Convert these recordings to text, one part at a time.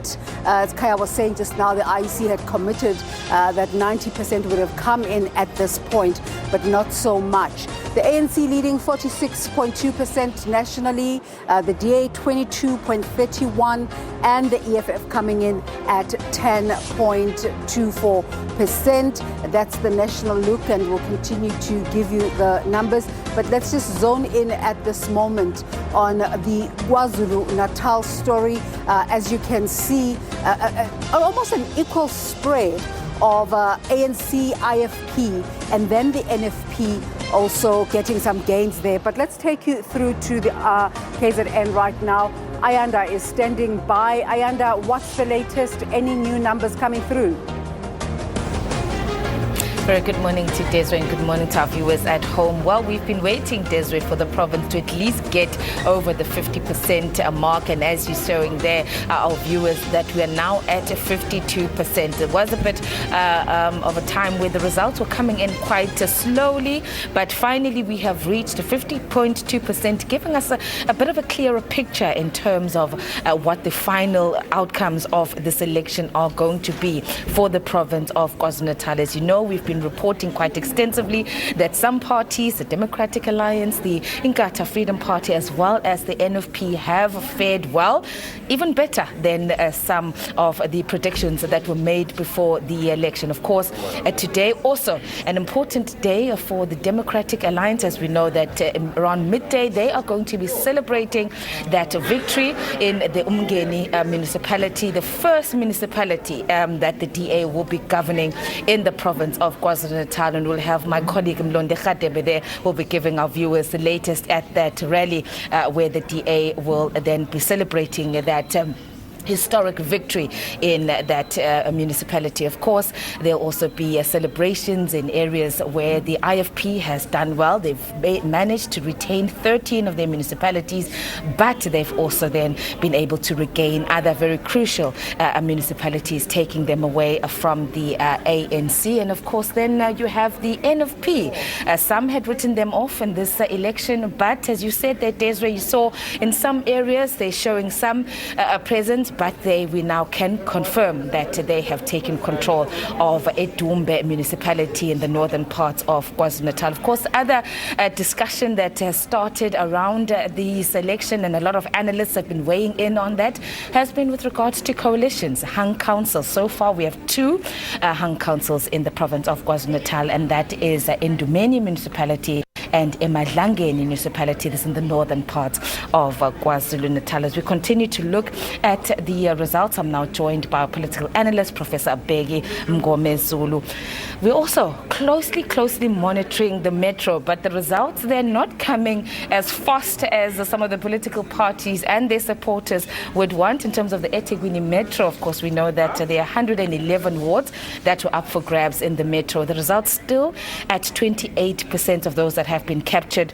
vote. As Kaya was saying just now, the IEC had committed that 90% would have come in at this point, but not so much. The ANC leading 46.2% nationally, the DA 22.31%, and the EFF coming in at 10.24%. That's the national look, and we'll continue to give you the numbers. But let's just zone in at this moment on the KwaZulu-Natal story. As you can see, almost an equal spread of ANC, IFP, and then the NFP also getting some gains there. But let's take you through to the KZN right now. Ayanda is standing by. Ayanda, what's the latest? Any new numbers coming through? Very good morning to Desiree and good morning to our viewers at home. Well, we've been waiting, Desiree, for the province to at least get over the 50% mark, and as you're showing there, our viewers, that we are now at 52%. It was a bit of a time where the results were coming in quite slowly, but finally we have reached 50.2%, giving us a bit of a clearer picture in terms of what the final outcomes of this election are going to be for the province of KwaZulu-Natal. As you know, we've been reporting quite extensively that some parties, the Democratic Alliance, the Inkatha Freedom Party, as well as the NFP, have fared well, even better than some of the predictions that were made before the election. Of course, today also an important day for the Democratic Alliance, as we know that around midday they are going to be celebrating that victory in the Umgeni municipality, the first municipality that the DA will be governing in the province of KwaZulu-Natal, and we'll have my colleague Mhlongo there will be giving our viewers the latest at that rally where the DA will then be celebrating that historic victory in that municipality. Of course, there'll also be celebrations in areas where the IFP has done well. They've managed to retain 13 of their municipalities, but they've also then been able to regain other very crucial municipalities, taking them away from the ANC. And of course, then you have the NFP. Some had written them off in this election, but as you said that, Desiree, you saw in some areas they're showing some presence, but we now can confirm that they have taken control of Edumbe municipality in the northern parts of KwaZulu-Natal. Of course, other discussion that has started around the election, and a lot of analysts have been weighing in on that, has been with regards to coalitions, hung councils. So far, we have two hung councils in the province of KwaZulu-Natal, and that is Indumeni municipality and Emadlangeni municipality. This is in the northern parts of KwaZulu-Natal. As we continue to look at the results, I'm now joined by our political analyst, Professor Bheki Mngomezulu. We're also closely monitoring the metro, but the results, they're not coming as fast as some of the political parties and their supporters would want in terms of the eThekwini metro. Of course, we know that there are 111 wards that were up for grabs in the metro. The results still at 28% of those that have been captured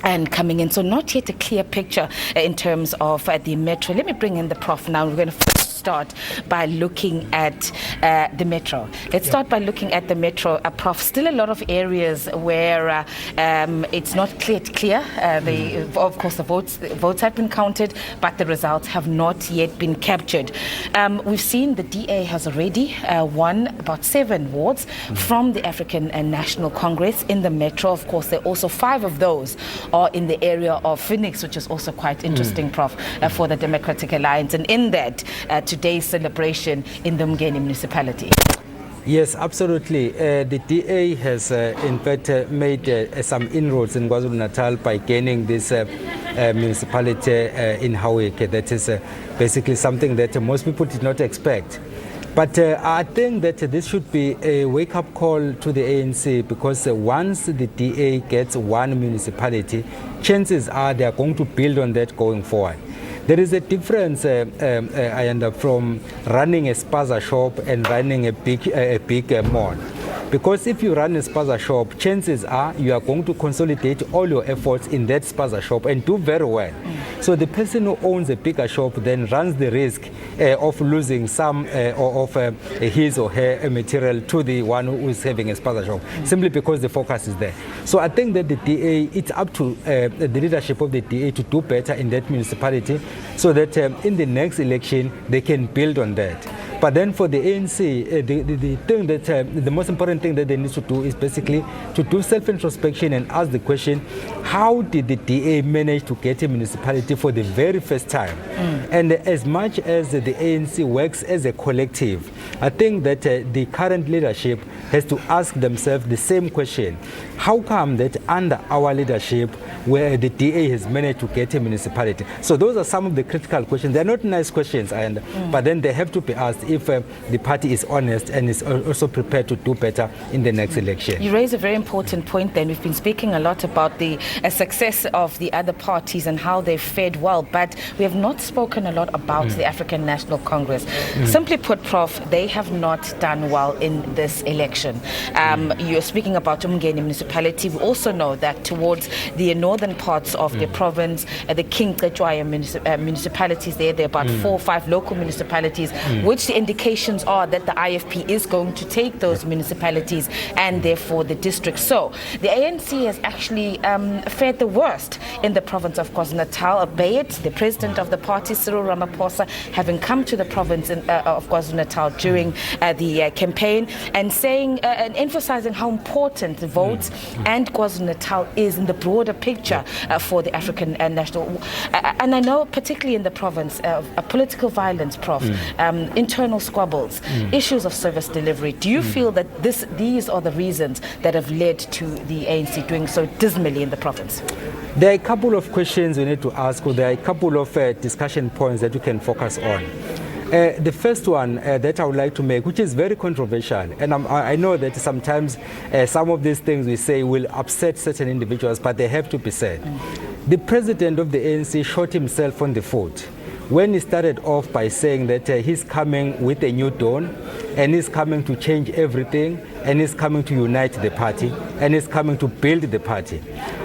and coming in. So not yet a clear picture in terms of the metro. Let me bring in the Prof now. We're going to first start by looking at the metro. Let's start by looking at the metro. Prof, still a lot of areas where it's not clear. Of course, the votes have been counted, but the results have not yet been captured. We've seen the DA has already won about 7 wards from the African National Congress in the metro. Of course, there are also 5 of those are in the area of Phoenix, which is also quite interesting, Prof, for the Democratic Alliance. And in that, today's celebration in the Umgeni municipality. Yes, absolutely. The DA has, in fact, made some inroads in KwaZulu-Natal by gaining this municipality in Haweke. That is basically something that most people did not expect. But I think that this should be a wake-up call to the ANC, because once the DA gets one municipality, chances are they are going to build on that going forward. There is a difference, Ayanda, from running a spaza shop and running a big mall. Because if you run a spaza shop, chances are you are going to consolidate all your efforts in that spaza shop and do very well. So the person who owns a bigger shop then runs the risk of losing some of his or her material to the one who is having a spaza shop, simply because the focus is there. So I think that the DA, it's up to the leadership of the DA to do better in that municipality, so that in the next election they can build on that. But then for the ANC, the thing that the most important thing that they need to do is basically to do self-introspection and ask the question, how did the DA manage to get a municipality for the very first time? And as much as the ANC works as a collective, I think that the current leadership has to ask themselves the same question. How come that under our leadership, where the DA has managed to get a municipality? So those are some of the critical questions. They're not nice questions, but then they have to be asked if the party is honest and is also prepared to do better in the next election. You raise a very important point then. We've been speaking a lot about the success of the other parties and how they've fared well, but we have not spoken a lot about the African National Congress. Simply put, Prof, they have not done well in this election. You're speaking about Umngeni municipality. We also know that towards the northern parts of the province, the King Cetshwayo municipalities there are about 4 or 5 local municipalities, which the indications are that the IFP is going to take those municipalities and therefore the districts. So the ANC has actually fared the worst in the province of KwaZulu-Natal, albeit the president of the party, Cyril Ramaphosa, having come to the province of KwaZulu-Natal during the campaign and saying and emphasizing how important the votes and KwaZulu-Natal is in the broader picture for the African National. And I know particularly in the province, political violence, Prof, internal squabbles, issues of service delivery. Do you feel that these are the reasons that have led to the ANC doing so dismally in the province? There are a couple of questions we need to ask, or there are a couple of discussion points that we can focus on. The first one that I would like to make, which is very controversial, and I know that sometimes some of these things we say will upset certain individuals, but they have to be said. The president of the ANC shot himself on the foot when he started off by saying that he's coming with a new dawn, and he's coming to change everything, and he's coming to unite the party, and he's coming to build the party.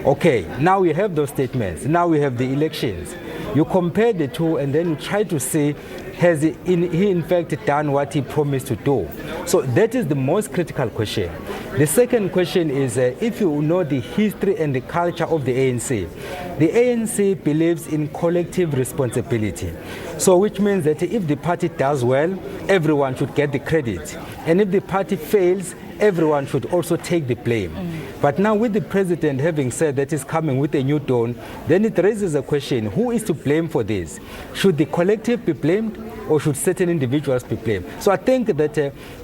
Okay, now we have those statements. Now we have the elections. You compare the two, and then you try to see, has he in fact done what he promised to do? So that is the most critical question. The second question is, if you know the history and the culture of the ANC believes in collective responsibility. So which means that if the party does well, everyone should get the credit. And if the party fails, everyone should also take the blame. But now with the president having said that he's coming with a new dawn, then it raises a question, who is to blame for this? Should the collective be blamed, or should certain individuals be blamed? So I think that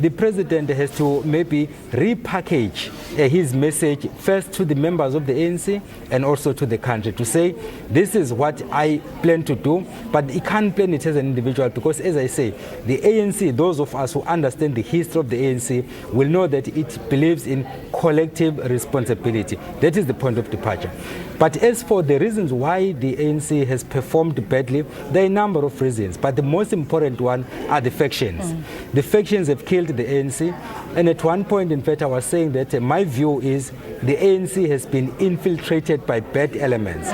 the president has to maybe repackage his message first to the members of the ANC and also to the country to say, this is what I plan to do, but he can't plan it as an individual, because as I say, the ANC, those of us who understand the history of the ANC will know that it believes in collective responsibility. That is the point of departure. But as for the reasons why the ANC has performed badly, there are a number of reasons, but the most important one are the factions. The factions have killed the ANC, and at one point, in fact, I was saying that my view is the ANC has been infiltrated by bad elements.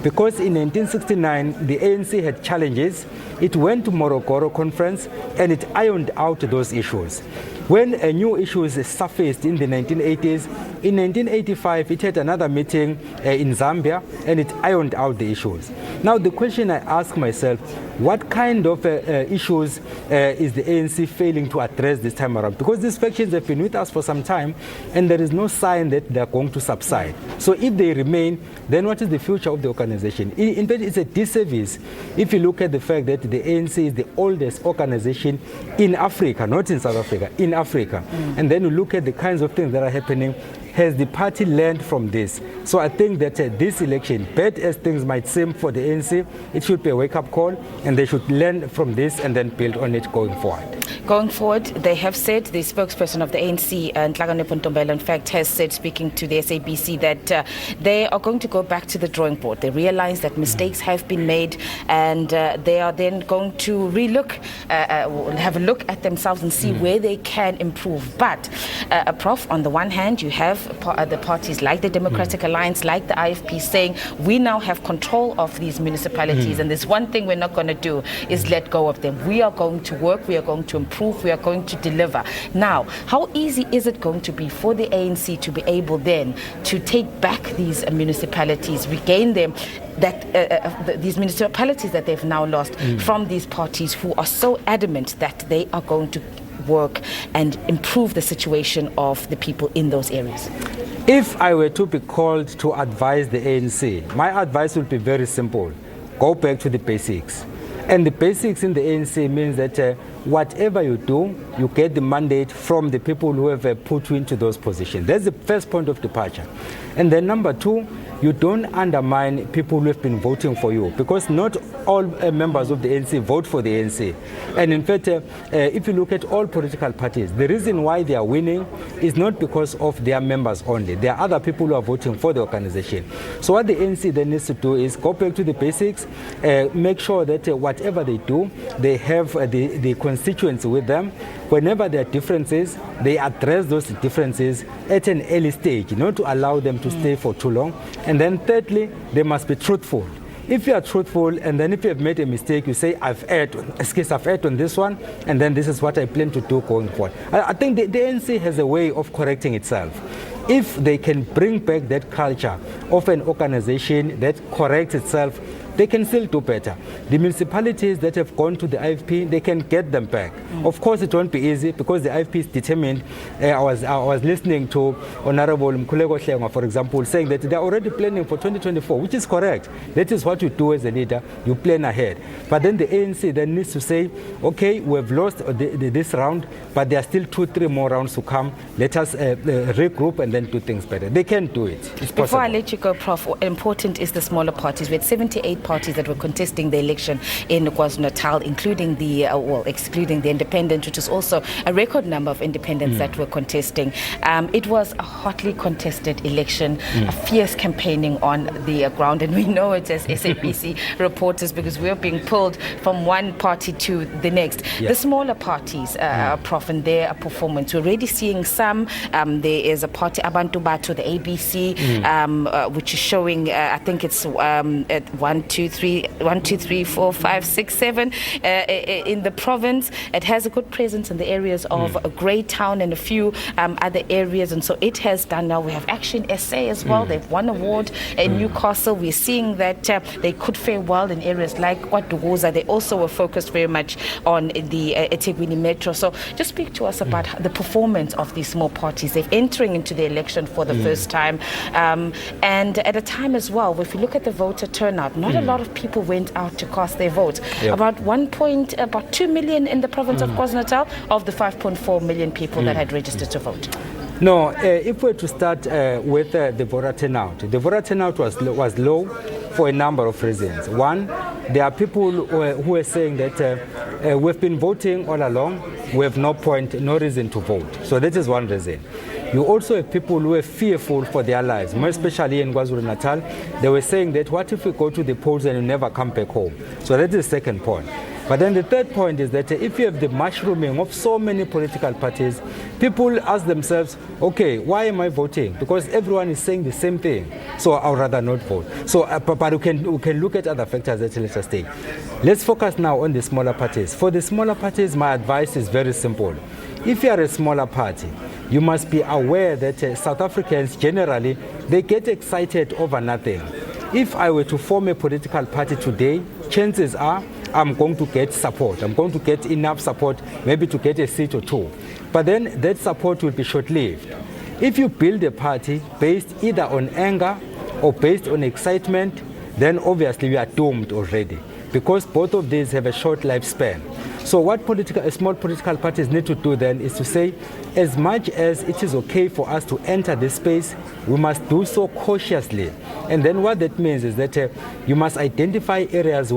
Because in 1969, the ANC had challenges. It went to Morogoro conference, and it ironed out those issues. When new issues surfaced in the 1980s, in 1985, it had another meeting in Zambia, and it ironed out the issues. Now, the question I ask myself, what kind of issues is the ANC failing to address this time around? Because these factions have been with us for some time, and there is no sign that they are going to subside. So if they remain, then what is the future of the organization? In fact, it's a disservice if you look at the fact that the ANC is the oldest organization in Africa, not in South Africa, in Africa. And then you look at the kinds of things that are happening. has the party learned from this? So I think that this election, bad as things might seem for the ANC, it should be a wake-up call, and they should learn from this and then build on it going forward. Going forward, they have said, the spokesperson of the ANC, Nhlangano Ntombela, in fact, has said, speaking to the SABC, that they are going to go back to the drawing board. They realize that mistakes have been made, and they are then going to have a look at themselves and see where they can improve. But, Prof, on the one hand, you have the parties like the Democratic Alliance, like the IFP, saying we now have control of these municipalities, and there's one thing we're not going to do is let go of them. We are going to work, we are going to improve, we are going to deliver. Now, how easy is it going to be for the ANC to be able then to take back these municipalities, regain them, these municipalities that they've now lost from these parties who are so adamant that they are going to work and improve the situation of the people in those areas? If I were to be called to advise the ANC, my advice would be very simple. Go back to the basics. And the basics in the ANC means that whatever you do, you get the mandate from the people who have put you into those positions. That's the first point of departure. And then number two, you don't undermine people who have been voting for you, because not all members of the ANC vote for the ANC. And in fact, if you look at all political parties, the reason why they are winning is not because of their members only. There are other people who are voting for the organization. So what the ANC then needs to do is go back to the basics, make sure that whatever they do, they have the constituents with them. Whenever there are differences, they address those differences at an early stage, not to allow them to stay for too long. And then thirdly, they must be truthful. If you are truthful, and then if you have made a mistake, you say, I've erred on this one, and then this is what I plan to do going forward. I think the ANC has a way of correcting itself. If they can bring back that culture of an organization that corrects itself, they can still do better. The municipalities that have gone to the IFP, they can get them back. Of course, it won't be easy because the IFP is determined. I was listening to Honorable Mkhuleko Hlengwa, for example, saying that they're already planning for 2024, which is correct. That is what you do as a leader. You plan ahead. But then the ANC then needs to say, okay, we've lost this round, but there are still 2-3 more rounds to come. Let us regroup and then do things better. They can do it. It's possible. Before I let you go, Prof, important is the smaller parties. We had 78 parties that were contesting the election in KwaZulu-Natal, including excluding the independent, which is also a record number of independents that were contesting. It was a hotly contested election, a fierce campaigning on the ground, and we know it as SABC reporters because we're being pulled from one party to the next. The smaller parties, Prof, and their performance, we're already seeing some. There is a party, Abantu Batho, the ABC, which is showing, I think it's at 1, 2, 3, 4, 5, 6, 7 in the province. It has a good presence in the areas of Greytown and a few other areas, and so it has done now. We have Action SA as well. They've won award in Newcastle. We're seeing that they could fare well in areas like KwaDukuza. They also were focused very much on the eThekwini Metro. So just speak to us about the performance of these small parties. They're entering into the election for the first time, and at a time as well, if you look at the voter turnout, not a lot of people went out to cast their votes. About 2 million in the province of KwaZulu-Natal of the 5.4 million people that had registered to vote. No, if we're to start with the voter turnout was low for a number of reasons. One, there are people who are saying that we've been voting all along, we have no reason to vote. So that is one reason. You also have people who are fearful for their lives, more especially in KwaZulu-Natal. They were saying that what if we go to the polls and you never come back home? So that is the second point. But then the third point is that if you have the mushrooming of so many political parties, people ask themselves, okay, why am I voting? Because everyone is saying the same thing, so I'd rather not vote. So, but we can look at other factors at a later stage. Let's focus now on the smaller parties. For the smaller parties, my advice is very simple. If you are a smaller party, you must be aware that South Africans generally, they get excited over nothing. If I were to form a political party today, chances are I'm going to get support. I'm going to get enough support maybe to get a seat or two. But then that support will be short-lived. If you build a party based either on anger or based on excitement, then obviously you are doomed already. because both of these have a short lifespan. So what small political parties need to do then is to say, as much as it is okay for us to enter this space, we must do so cautiously. And then what that means is that you must identify areas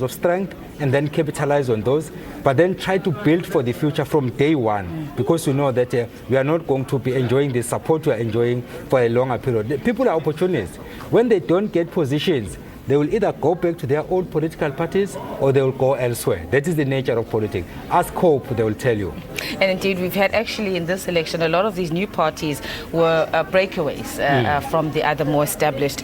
of strength and then capitalize on those, but then try to build for the future from day one, because we know that we are not going to be enjoying the support we are enjoying for a longer period. The people are opportunists. When they don't get positions, they will either go back to their old political parties or they will go elsewhere. That is the nature of politics. Ask Hope, they will tell you. And indeed, we've had actually in this election, a lot of these new parties were breakaways from the other more established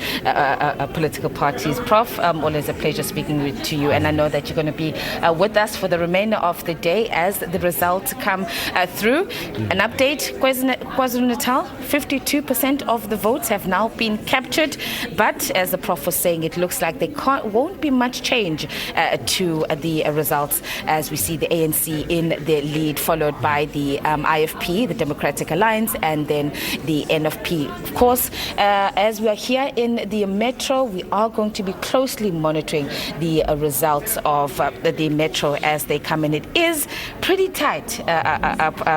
political parties. Prof, always a pleasure speaking to you, and I know that you're going to be with us for the remainder of the day as the results come through. An update, KwaZulu-Natal, 52% of the votes have now been captured, but as the Prof was saying, it looks like there won't be much change to the results as we see the ANC in the lead, followed by the IFP, the Democratic Alliance, and then the NFP. Of course, as we are here in the Metro, we are going to be closely monitoring the results of the Metro as they come in. It is pretty tight,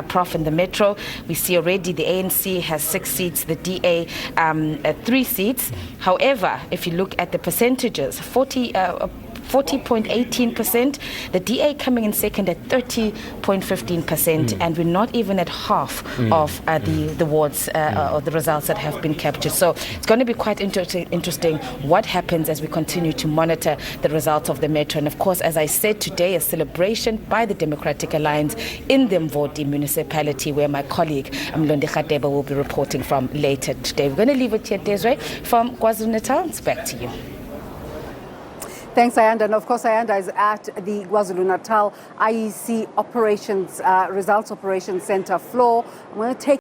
Prof, in the Metro. We see already the ANC has 6 seats, the DA 3 seats. However, if you look at the percentages, 40.18%, the DA coming in second at 30.15%, and we're not even at half of the wards or the results that have been captured. So it's going to be quite interesting what happens as we continue to monitor the results of the Metro. And of course, as I said today, a celebration by the Democratic Alliance in the Mvoti municipality, where my colleague Mhlongo will be reporting from later today. We're going to leave it here, Desiree, from KwaZulu-Natal. It's back to you. Thanks, Ayanda. And of course, Ayanda is at the KwaZulu-Natal IEC Results Operations Center floor. I'm going to take